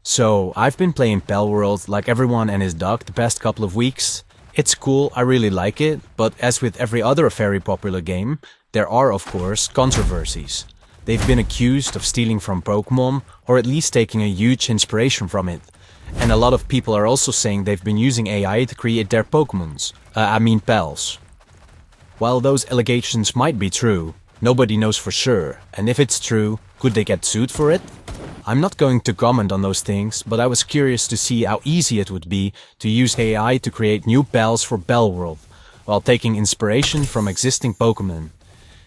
So, I've been playing Palworld like everyone and his dog the past couple of weeks. It's cool, I really like it, but as with every other very popular game, there are of course controversies. They've been accused of stealing from Pokémon, or at least taking a huge inspiration from it. And a lot of people are also saying they've been using AI to create their Pokémons. Pals. While those allegations might be true, nobody knows for sure, and if it's true, could they get sued for it? I'm not going to comment on those things, but I was curious to see how easy it would be to use AI to create new pals for Palworld, while taking inspiration from existing Pokémon.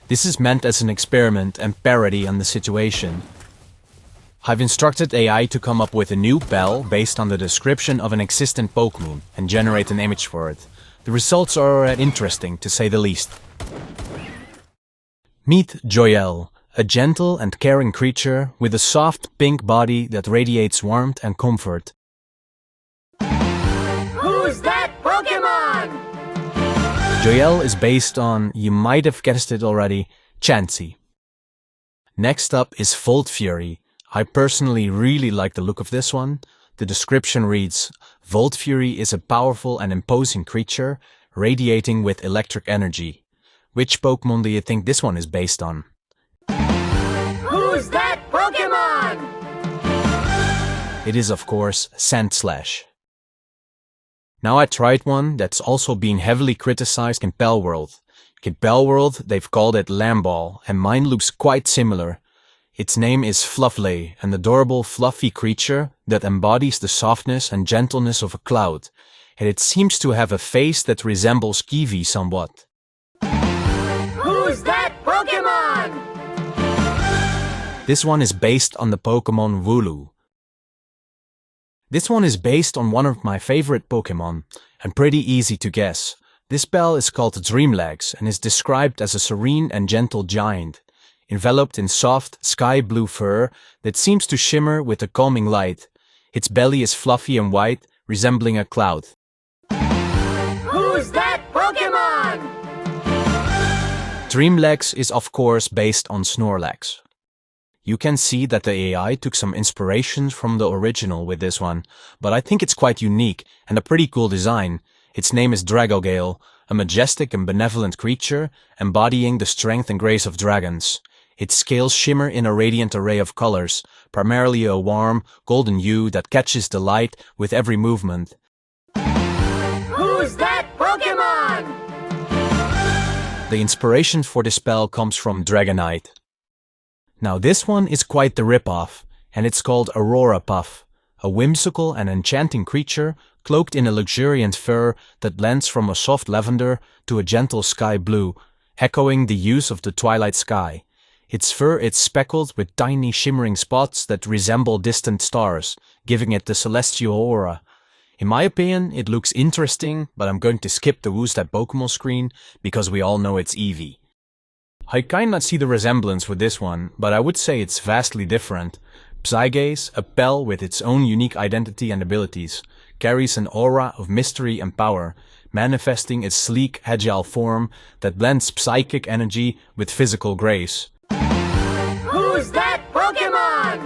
This is meant as an experiment and parody on the situation. I've instructed AI to come up with a new pal based on the description of an existing Pokémon and generate an image for it. The results are interesting, to say the least. Meet Joyelle, a gentle and caring creature with a soft pink body that radiates warmth and comfort. Who's that Pokémon? Joyelle is based on, you might have guessed it already, Chansey. Next up is Volt Fury. I personally really like the look of this one. The description reads, Volt Fury is a powerful and imposing creature, radiating with electric energy. Which Pokémon do you think this one is based on? Who's that Pokémon? It is of course Sandslash. Now I tried one that's also been heavily criticized in Palworld. In Palworld they've called it Lamball, and mine looks quite similar. Its name is Fluffley, an adorable fluffy creature that embodies the softness and gentleness of a cloud, and it seems to have a face that resembles Kiwi somewhat. Who's that Pokémon? This one is based on the Pokémon Wooloo. This one is based on one of my favorite Pokémon, and pretty easy to guess. This pal is called Dreamlegs and is described as a serene and gentle giant, enveloped in soft, sky blue fur that seems to shimmer with a calming light. Its belly is fluffy and white, resembling a cloud. Who's that Pokémon? Dreamlegs is of course based on Snorlax. You can see that the AI took some inspirations from the original with this one, but I think it's quite unique and a pretty cool design. Its name is Dragogale, a majestic and benevolent creature embodying the strength and grace of dragons. Its scales shimmer in a radiant array of colors, primarily a warm, golden hue that catches the light with every movement. Who's that Pokémon? The inspiration for this spell comes from Dragonite. Now this one is quite the ripoff, and it's called Aurora Puff, a whimsical and enchanting creature cloaked in a luxuriant fur that blends from a soft lavender to a gentle sky blue, echoing the hues of the twilight sky. Its fur is speckled with tiny shimmering spots that resemble distant stars, giving it the celestial aura. In my opinion, it looks interesting, but I'm going to skip the Who's That Pokémon screen because we all know it's Eevee. I kinda see the resemblance with this one, but I would say it's vastly different. Psygaze, a pal with its own unique identity and abilities, carries an aura of mystery and power, manifesting its sleek, agile form that blends psychic energy with physical grace. Who's that Pokémon?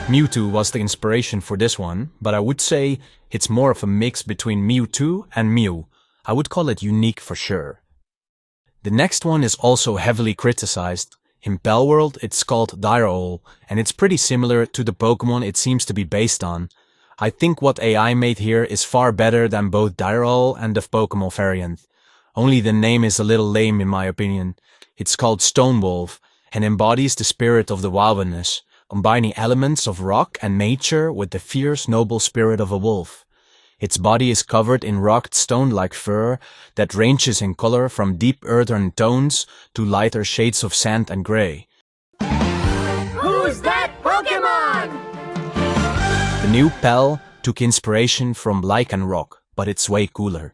Mewtwo was the inspiration for this one, but I would say it's more of a mix between Mewtwo and Mew. I would call it unique for sure. The next one is also heavily criticized. In Palworld it's called Direol, and it's pretty similar to the Pokémon it seems to be based on. I think what AI made here is far better than both Direol and the Pokémon variant. Only the name is a little lame in my opinion. It's called Stonewolf, and embodies the spirit of the wilderness, combining elements of rock and nature with the fierce, noble spirit of a wolf. Its body is covered in rocked stone-like fur that ranges in color from deep earthen tones to lighter shades of sand and gray. Who's that Pokémon? The new pal took inspiration from Lycanroc, but it's way cooler.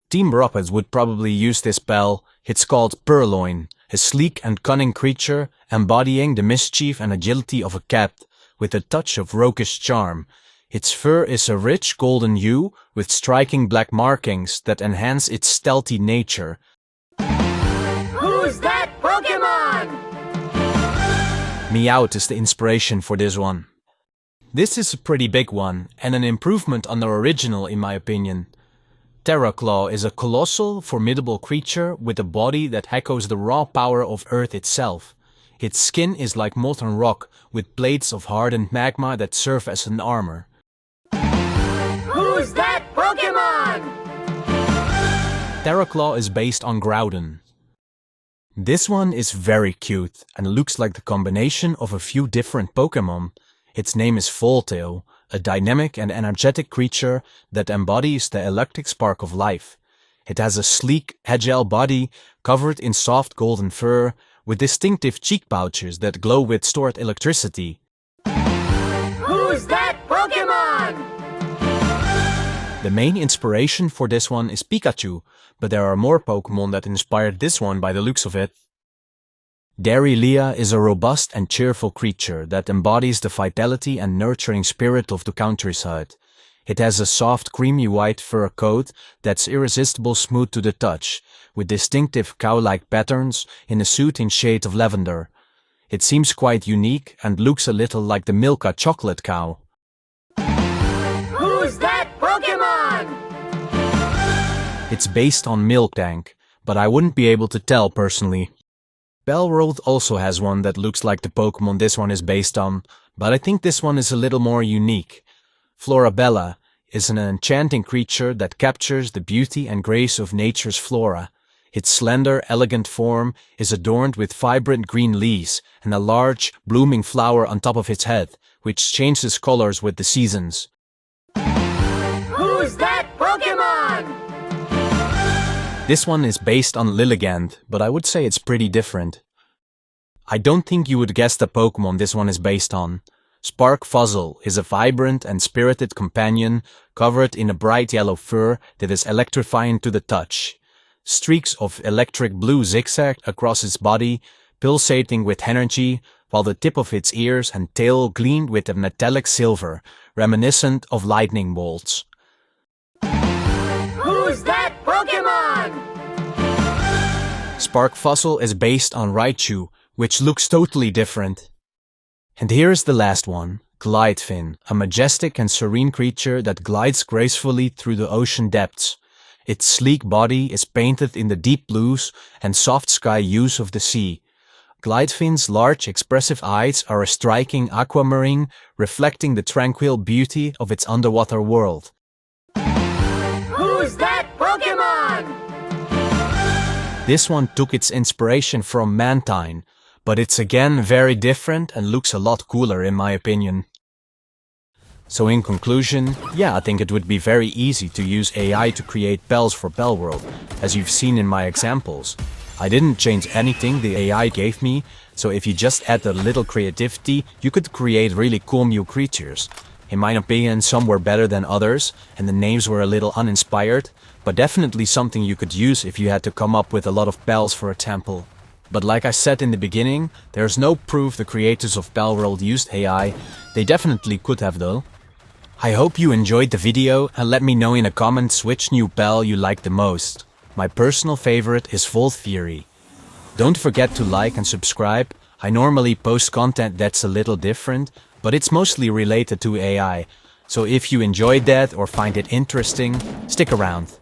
Team Rocket would probably use this pal. It's called Purloin, a sleek and cunning creature embodying the mischief and agility of a cat, with a touch of roguish charm. Its fur is a rich golden hue with striking black markings that enhance its stealthy nature. Who's that Pokémon? Meowth is the inspiration for this one. This is a pretty big one, and an improvement on the original in my opinion. Terraclaw is a colossal, formidable creature with a body that echoes the raw power of Earth itself. Its skin is like molten rock, with plates of hardened magma that serve as an armor. Who's that Pokémon? Terraclaw is based on Groudon. This one is very cute and looks like the combination of a few different Pokémon. Its name is Voltail, a dynamic and energetic creature that embodies the electric spark of life. It has a sleek, agile body covered in soft golden fur, with distinctive cheek pouches that glow with stored electricity. Who's that Pokémon? The main inspiration for this one is Pikachu, but there are more Pokémon that inspired this one by the looks of it. Darylia is a robust and cheerful creature that embodies the vitality and nurturing spirit of the countryside. It has a soft, creamy white fur coat that's irresistible smooth to the touch, with distinctive cow-like patterns in a soothing shade of lavender. It seems quite unique and looks a little like the Milka chocolate cow. Who's that Pokémon? It's based on Miltank, but I wouldn't be able to tell personally. Palworld also has one that looks like the Pokémon this one is based on, but I think this one is a little more unique. Florabella is an enchanting creature that captures the beauty and grace of nature's flora. Its slender, elegant form is adorned with vibrant green leaves and a large, blooming flower on top of its head, which changes colors with the seasons. Who's that Pokémon? This one is based on Lilligant, but I would say it's pretty different. I don't think you would guess the Pokémon this one is based on. Spark Fuzzle is a vibrant and spirited companion covered in a bright yellow fur that is electrifying to the touch. Streaks of electric blue zigzag across its body, pulsating with energy, while the tip of its ears and tail gleamed with a metallic silver, reminiscent of lightning bolts. Who's that Pokémon? Spark Fuzzle is based on Raichu, which looks totally different. And here is the last one, Glidefin, a majestic and serene creature that glides gracefully through the ocean depths. Its sleek body is painted in the deep blues and soft sky hues of the sea. Glidefin's large, expressive eyes are a striking aquamarine, reflecting the tranquil beauty of its underwater world. Who's that Pokémon? This one took its inspiration from Mantine, but it's again very different and looks a lot cooler in my opinion. So in conclusion, yeah, I think it would be very easy to use AI to create Pals for Palworld, as you've seen in my examples. I didn't change anything the AI gave me, so if you just add a little creativity, you could create really cool new creatures. In my opinion, some were better than others, and the names were a little uninspired, but definitely something you could use if you had to come up with a lot of Pals for a temple. But like I said in the beginning, there's no proof the creators of Palworld used AI. They definitely could have though. I hope you enjoyed the video and let me know in the comments which new Pal you like the most. My personal favorite is Volt Fury. Don't forget to like and subscribe. I normally post content that's a little different, but it's mostly related to AI. So if you enjoyed that or find it interesting, stick around.